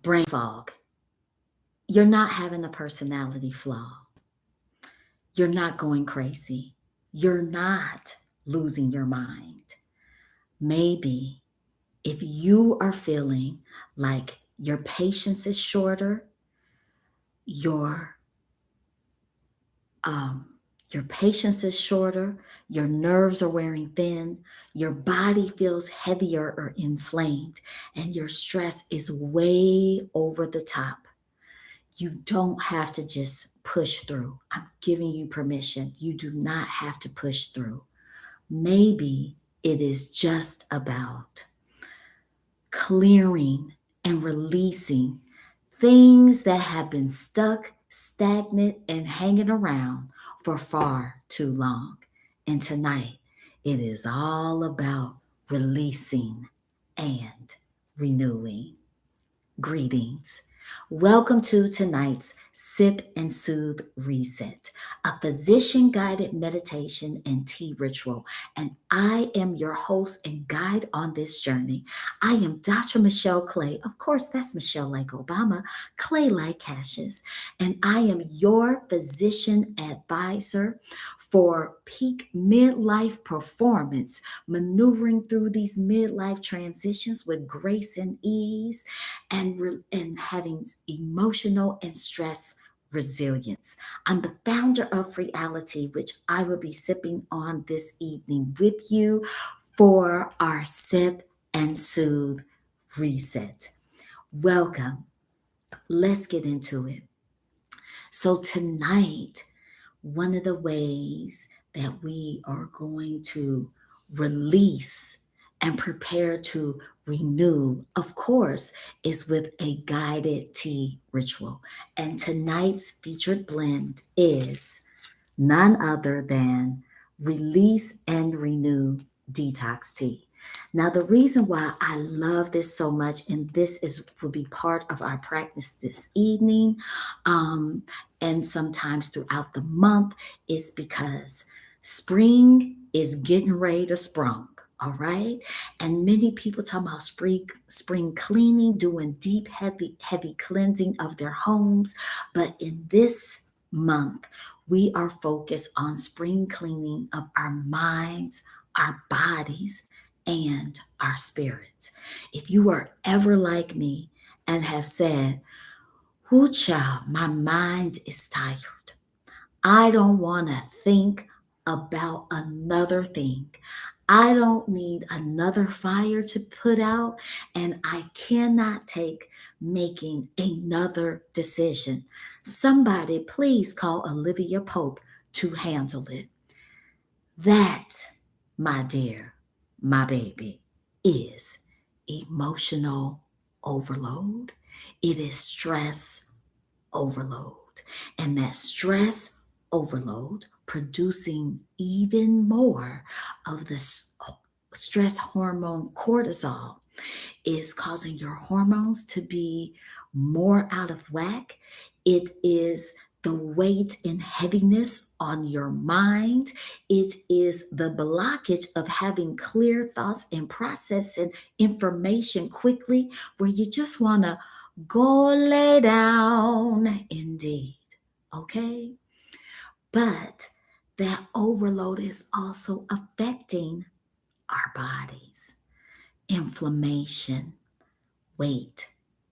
brain fog. You're not having a personality flaw. You're not going crazy. You're not losing your mind. Maybe if you are feeling like your patience is shorter, your your patience is shorter, your nerves are wearing thin, your body feels heavier or inflamed, and your stress is way over the top. You don't have to just push through. I'm giving you permission. You do not have to push through. Maybe it is just about clearing and releasing things that have been stuck, stagnant, and hanging around for far too long. And tonight, it is all about releasing and renewing. Greetings. Welcome to tonight's Sip and Soothe Reset, a physician guided meditation and tea ritual. And I am your host and guide on this journey. I am Dr. Michelle Clay. Of course, that's Michelle like Obama, Clay like Cassius. And I am your physician advisor for peak midlife performance, maneuvering through these midlife transitions with grace and ease and having emotional and stress resilience. I'm the founder of Reality, which I will be sipping on this evening with you for our Sip and Soothe Reset. Welcome. Let's get into it. So, tonight, one of the ways that we are going to release and prepare to renew, of course, is with a guided tea ritual. And tonight's featured blend is none other than Release and Renew Detox Tea. Now, the reason why I love this so much, and this will be part of our practice this evening, and sometimes throughout the month, is because spring is getting ready to sprung. All right. And many people talk about spring cleaning, doing deep, heavy cleansing of their homes. But in this month, we are focused on spring cleaning of our minds, our bodies, and our spirits. If you are ever like me and have said, "Whoo, child, my mind is tired. I don't want to think about another thing. I don't need another fire to put out, and I cannot take making another decision." Somebody please call Olivia Pope to handle it. That, my dear, my baby, is emotional overload. It is stress overload. And that stress overload producing even more of the stress hormone cortisol is causing your hormones to be more out of whack. It is the weight and heaviness on your mind. It is the blockage of having clear thoughts and processing information quickly, where you just want to go lay down indeed. Okay? But that overload is also affecting our bodies. Inflammation, weight,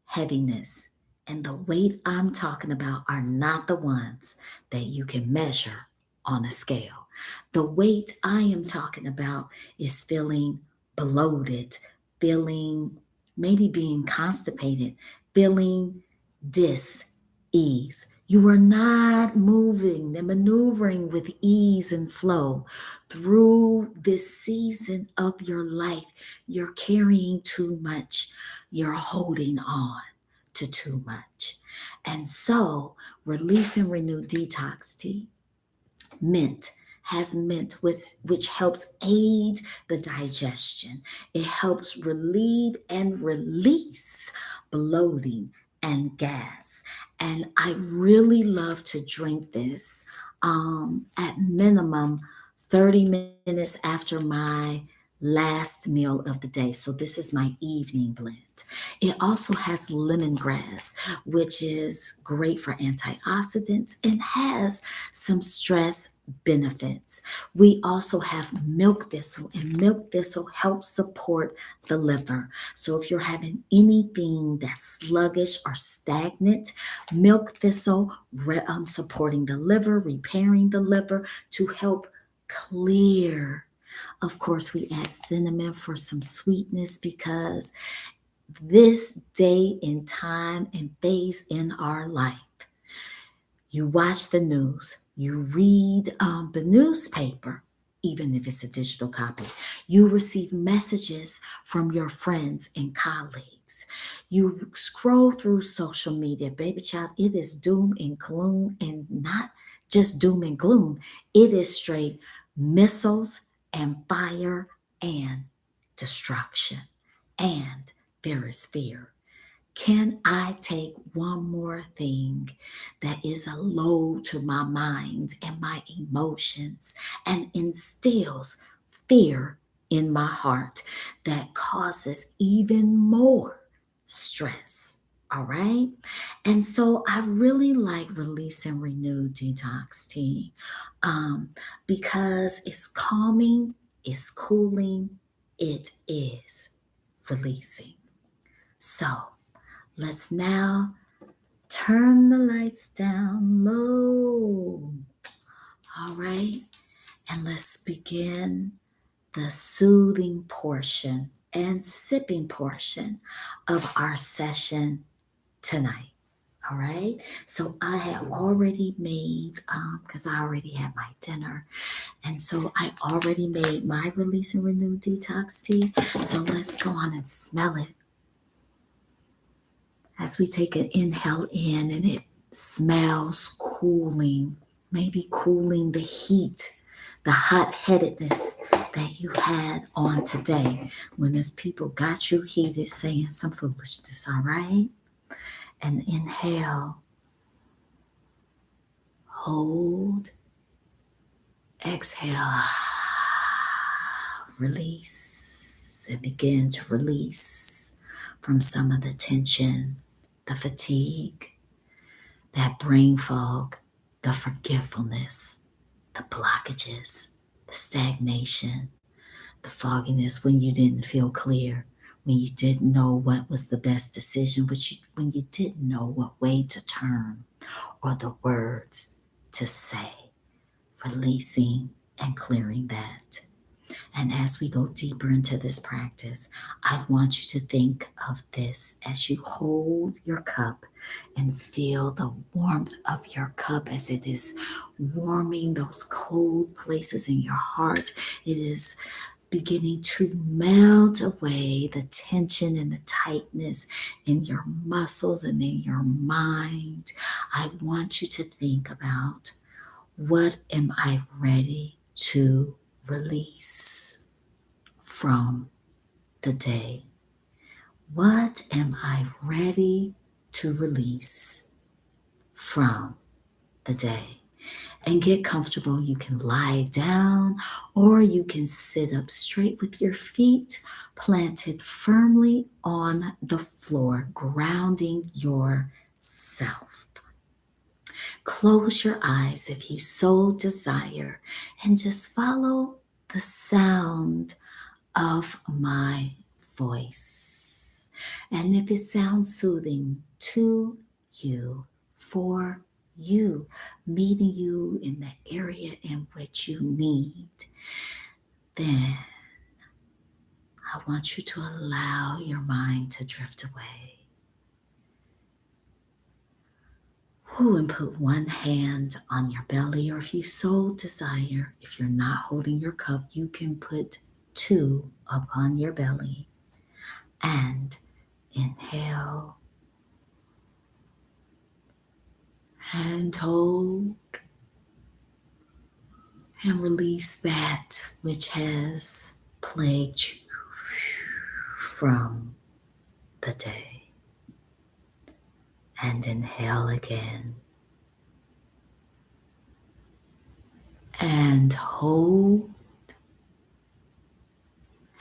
heaviness. And the weight I'm talking about are not the ones that you can measure on a scale. The weight I am talking about is feeling bloated, feeling maybe being constipated, feeling dis-ease. You are not moving and maneuvering with ease and flow through this season of your life. You're carrying too much. You're holding on to too much. And so, Release and Renew Detox Tea, mint, has mint which helps aid the digestion. It helps relieve and release bloating and gas. And I really love to drink this at minimum 30 minutes after my last meal of the day. So this is my evening blend. It also has lemongrass, which is great for antioxidants and has some stress benefits. We also have milk thistle, and milk thistle helps support the liver. So if you're having anything that's sluggish or stagnant, milk thistle supporting the liver, repairing the liver to help clear. Of course, we add cinnamon for some sweetness because this day and time and phase in our life, you watch the news, you read the newspaper, even if it's a digital copy, you receive messages from your friends and colleagues. You scroll through social media, baby child, it is doom and gloom, and not just doom and gloom, it is straight missiles and fire and destruction. And there is fear. Can I take one more thing that is a load to my mind and my emotions and instills fear in my heart that causes even more stress? All right. And so I really like Release and Renew Detox Tea because it's calming, it's cooling, it is releasing. So, let's now turn the lights down low. All right. And let's begin the soothing portion and sipping portion of our session tonight. All right. So I have already made, because I already had my dinner. And so I already made my Release and Renew Detox Tea. So let's go on and smell it. As we take an inhale in and it smells cooling, maybe cooling the heat, the hot headedness that you had on today when those people got you heated saying some foolishness, all right? And inhale, hold, exhale, release, and begin to release from some of the tension, the fatigue, that brain fog, the forgetfulness, the blockages, the stagnation, the fogginess when you didn't feel clear, when you didn't know what was the best decision, when you didn't know what way to turn or the words to say, releasing and clearing that. And as we go deeper into this practice, I want you to think of this as you hold your cup and feel the warmth of your cup as it is warming those cold places in your heart. It is beginning to melt away the tension and the tightness in your muscles and in your mind. I want you to think about, what am I ready to release from the day? What am I ready to release from the day? And get comfortable. You can lie down or you can sit up straight with your feet planted firmly on the floor, grounding yourself. Close your eyes if you so desire and just follow the sound of my voice. And if it sounds soothing to you, for you, meeting you in the area in which you need, then I want you to allow your mind to drift away. And put one hand on your belly, or if you so desire, if you're not holding your cup, you can put two upon your belly. And inhale and hold and release that which has plagued you from the day. And inhale again and hold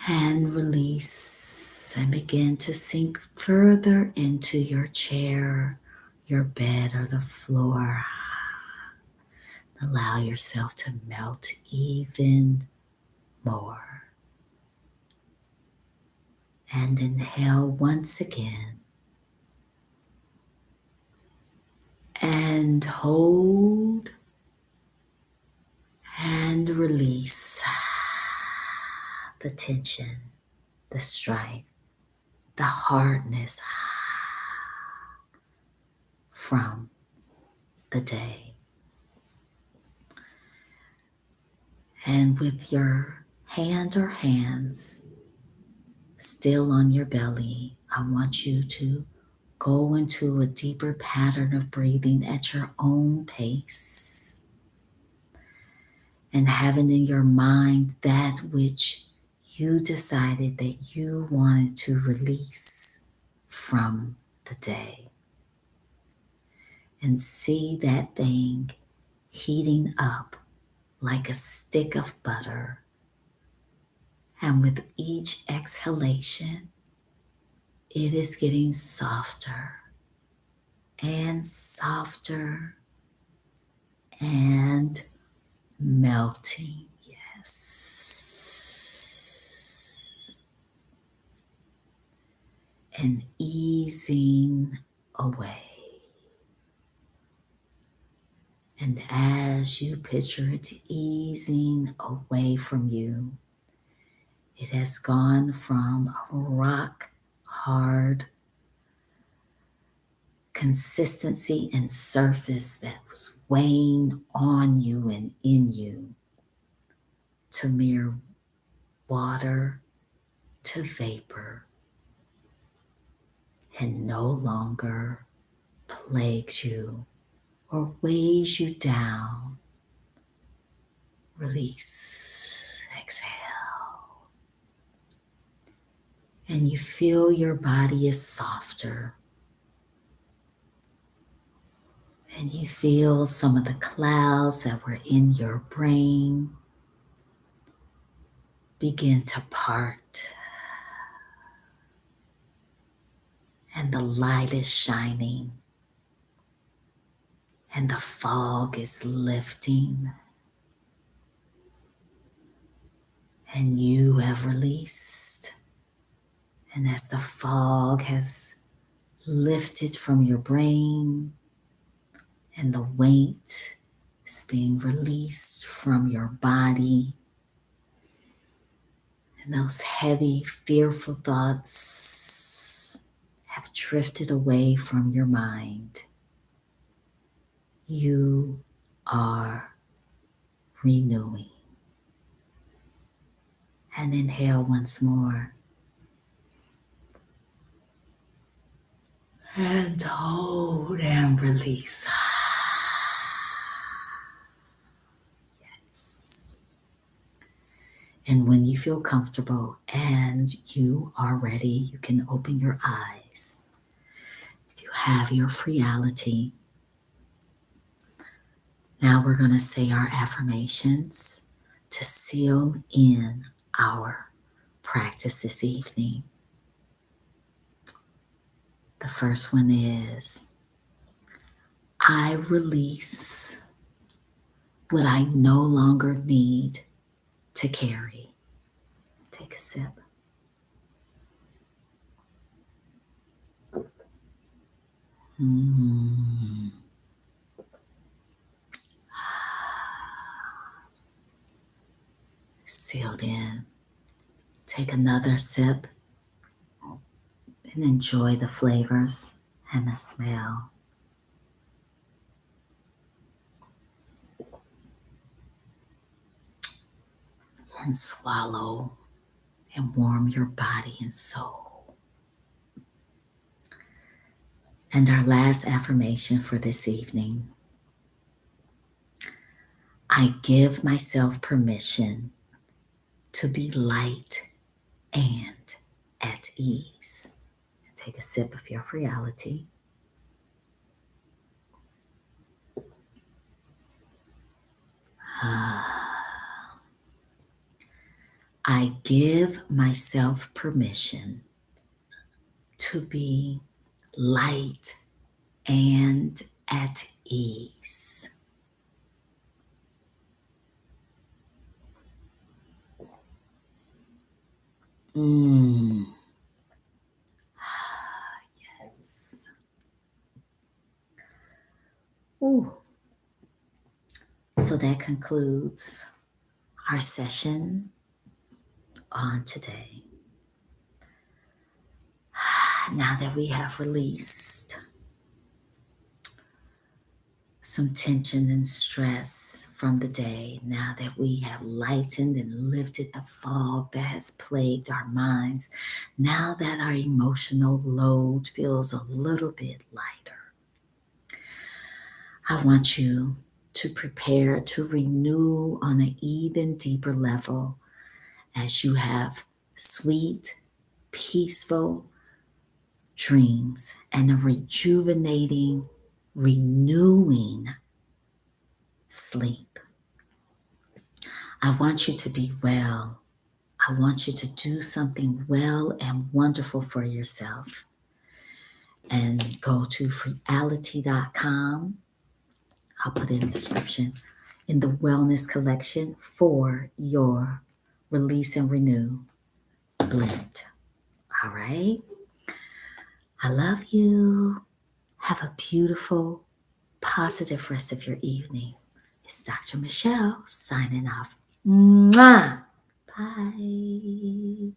and release. And begin to sink further into your chair, your bed, or the floor. Allow yourself to melt even more. And inhale once again. And hold and release the tension, the strife, the hardness from the day. And with your hand or hands still on your belly, I want you to go into a deeper pattern of breathing at your own pace and having in your mind that which you decided that you wanted to release from the day. And see that thing heating up like a stick of butter. And with each exhalation, it is getting softer and softer and melting. Yes. And easing away. And as you picture it easing away from you, it has gone from a rock hard consistency and surface that was weighing on you and in you to mere water to vapor and no longer plagues you or weighs you down. Release, exhale. And you feel your body is softer. And you feel some of the clouds that were in your brain begin to part. And the light is shining. And the fog is lifting. And you have released. And as the fog has lifted from your brain and the weight is being released from your body, and those heavy, fearful thoughts have drifted away from your mind, you are renewing. And inhale once more. And hold and release. Yes. And when you feel comfortable and you are ready, you can open your eyes. You have your reality. Now we're going to say our affirmations to seal in our practice this evening. The first one is, I release what I no longer need to carry. Take a sip. Sealed in. Take another sip and enjoy the flavors and the smell. And swallow and warm your body and soul. And our last affirmation for this evening. I give myself permission to be light and at ease. And take a sip of your reality. I give myself permission to be light and at ease. Mm, yes. Ooh. So that concludes our session on today. Now that we have released some tension and stress from the day, now that we have lightened and lifted the fog that has plagued our minds, now that our emotional load feels a little bit lighter, I want you to prepare to renew on an even deeper level as you have sweet, peaceful dreams and a rejuvenating, renewing sleep. I want you to be well. I want you to do something well and wonderful for yourself. And go to freeality.com. I'll put in the description in the wellness collection for your release and renew blend. All right. I love you. Have a beautiful, positive rest of your evening. It's Dr. Michelle signing off. Mwah! Bye.